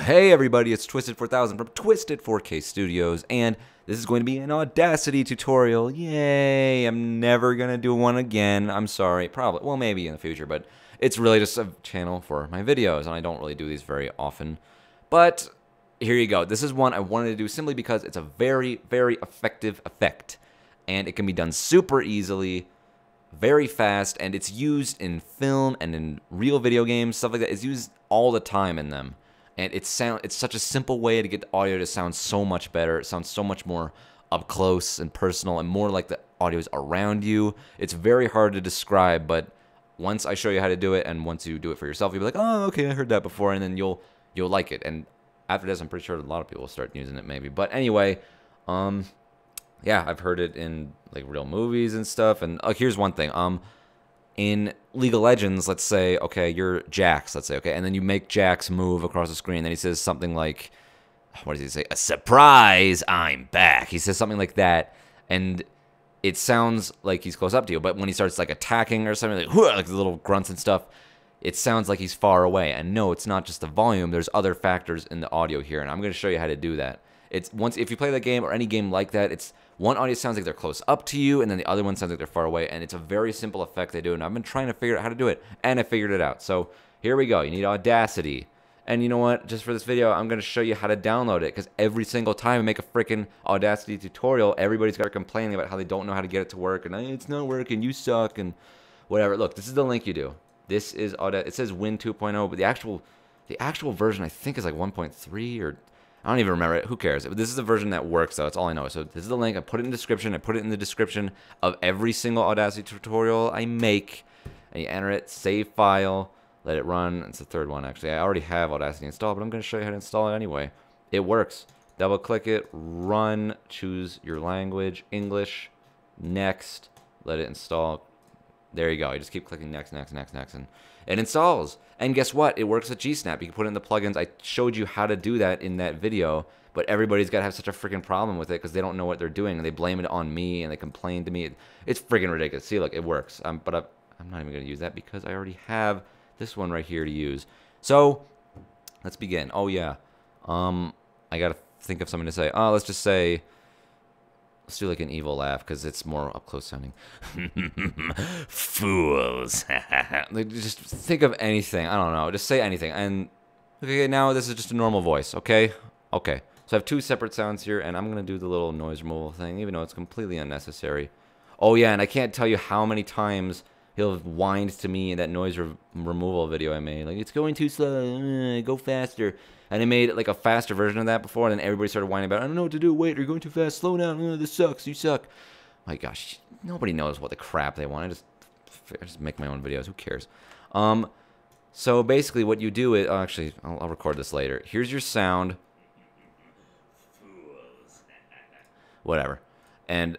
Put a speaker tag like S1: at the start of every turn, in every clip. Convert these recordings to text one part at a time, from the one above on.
S1: Hey everybody, it's Twisted 4000 from Twisted 4k Studios, and this is going to be an Audacity tutorial. Yay! I'm never gonna do one again. I'm sorry. Probably, well, maybe in the future, but it's really just a channel for my videos, and I don't really do these very often. But here you go. This is one I wanted to do simply because it's a very, very effective effect, and it can be done super easily, very fast, and it's used in film and in real video games, stuff like that. It's used all the time in them. And it's such a simple way to get the audio to sound so much better. It sounds so much more up close and personal and more like the audio is around you. It's very hard to describe, but once I show you how to do it and once you do it for yourself, you'll be like, oh, okay, I heard that before, and then you'll like it. And after this, I'm pretty sure a lot of people will start using it maybe. But anyway, yeah, I've heard it in like real movies and stuff. And here's one thing. In League of Legends, let's say, okay, you're Jax, let's say, okay, and then you make Jax move across the screen, then he says something like, what does he say? A surprise, I'm back. He says something like that, and it sounds like he's close up to you, but when he starts like attacking or something, like the little grunts and stuff, it sounds like he's far away. And no, it's not just the volume, there's other factors in the audio here, and I'm going to show you how to do that. If you play that game or any game like that, it's one audio sounds like they're close up to you, and then the other one sounds like they're far away, and it's a very simple effect they do, and I've been trying to figure out how to do it, and I figured it out. So here we go. You need Audacity, and you know what? Just for this video, I'm going to show you how to download it, because every single time I make a freaking Audacity tutorial, everybody's got to complaining about how they don't know how to get it to work, and it's not working, you suck, and whatever. Look, this is the link you do. This is Audacity. It says Win 2.0, but the actual version I think is like 1.3 or I don't even remember it. Who cares? This is the version that works, though. That's all I know. So this is the link. I put it in the description. I put it in the description of every single Audacity tutorial I make. And you enter it, save file, let it run. It's the third one, actually. I already have Audacity installed, but I'm going to show you how to install it anyway. It works. Double-click it, run, choose your language, English, next, let it install. There you go. You just keep clicking next, next, next, next, and it installs. And guess what? It works with G-Snap. You can put it in the plugins. I showed you how to do that in that video, but everybody's got to have such a freaking problem with it because they don't know what they're doing, and they blame it on me, and they complain to me. It's freaking ridiculous. See, look, it works. But I'm not even going to use that because I already have this one right here to use. So let's begin. Oh, yeah. I got to think of something to say. Let's just say... Let's do like an evil laugh because it's more up close sounding. Fools. Like, just think of anything. I don't know. Just say anything. And okay, now this is just a normal voice. Okay. Okay. So I have two separate sounds here, and I'm gonna do the little noise removal thing, even though it's completely unnecessary. Oh yeah, and I can't tell you how many times he'll whine to me in that noise removal video I made. Like, it's going too slow. Go faster. And I made like a faster version of that before, and then everybody started whining about, I don't know what to do. Wait, you're going too fast. Slow down. This sucks. You suck. My gosh, nobody knows what the crap they want. I just make my own videos. Who cares? So basically, what you do is actually, I'll record this later. Here's your sound. Whatever. And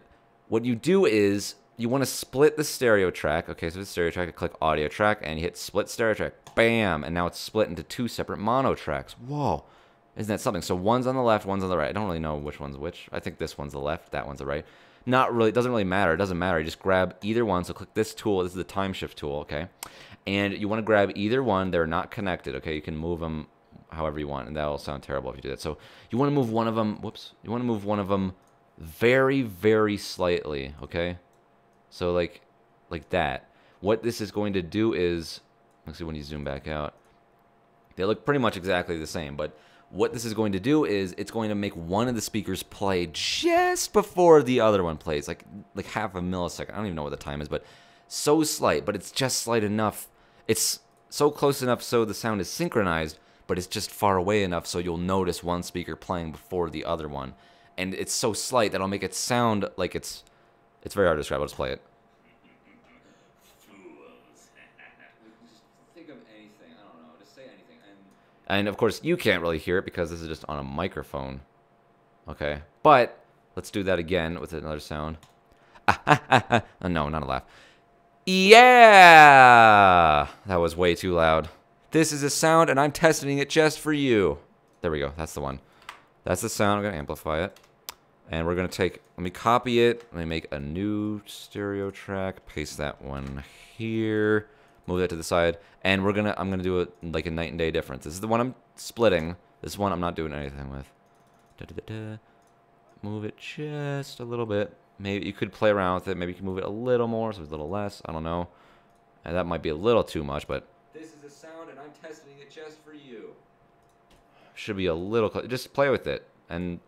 S1: what you do is you want to split the stereo track. Okay, so the stereo track, you click audio track, and you hit split stereo track. Bam! And now it's split into two separate mono tracks. Whoa. Isn't that something? So one's on the left, one's on the right. I don't really know which one's which. I think this one's the left, that one's the right. Not really, it doesn't really matter. It doesn't matter. You just grab either one. So click this tool. This is the time shift tool, okay? And you want to grab either one. They're not connected, okay? You can move them however you want, and that'll sound terrible if you do that. So you want to move one of them, whoops. You want to move one of them very, very slightly, okay? So like that. What this is going to do is, let's see when you zoom back out. They look pretty much exactly the same, but what this is going to do is it's going to make one of the speakers play just before the other one plays, like half a millisecond. I don't even know what the time is, but so slight, but it's just slight enough. It's so close enough so the sound is synchronized, but it's just far away enough so you'll notice one speaker playing before the other one. And it's so slight that it'll make it sound like it's very hard to describe. I'll just play it. And of course, you can't really hear it because this is just on a microphone. Okay. But let's do that again with another sound. No, not a laugh. Yeah! That was way too loud. This is a sound, and I'm testing it just for you. There we go. That's the one. That's the sound. I'm going to amplify it. And we're going to take, let me copy it. Let me make a new stereo track. Paste that one here. Move that to the side, and I'm gonna do it like a night and day difference. This is the one I'm splitting, This one I'm not doing anything with. Move it just a little bit. Maybe you could play around with it. Maybe you can move it a little more, so it's a little less. I don't know. And that might be a little too much, but this is a sound, and I'm testing it just for you. Should be a little. Just play with it, and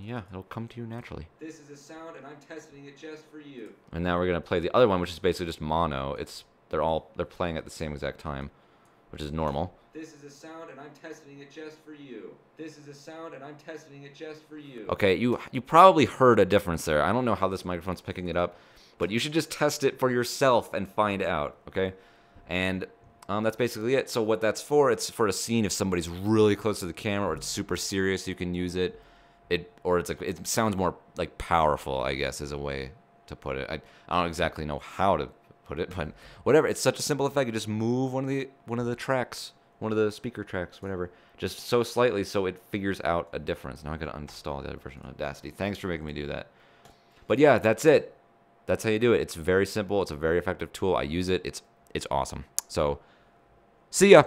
S1: yeah, it'll come to you naturally. This is a sound, and I'm testing it just for you. And now we're gonna play the other one, which is basically just mono. They're playing at the same exact time, which is normal. This is a sound, and I'm testing it just for you. This is a sound, and I'm testing it just for you. Okay, you probably heard a difference there. I don't know how this microphone's picking it up, but you should just test it for yourself and find out, okay? And that's basically it. So what that's for, it's for a scene if somebody's really close to the camera or it's super serious, you can use it. It sounds more like powerful, I guess, is a way to put it. I don't exactly know how to put it, but whatever. It's such a simple effect. You just move one of the tracks, one of the speaker tracks, whatever, just so slightly so it figures out a difference. Now I gotta uninstall the other version of Audacity. Thanks for making me do that. But yeah, that's it. That's how you do it. It's very simple. It's a very effective tool. I use it. It's awesome. So, see ya.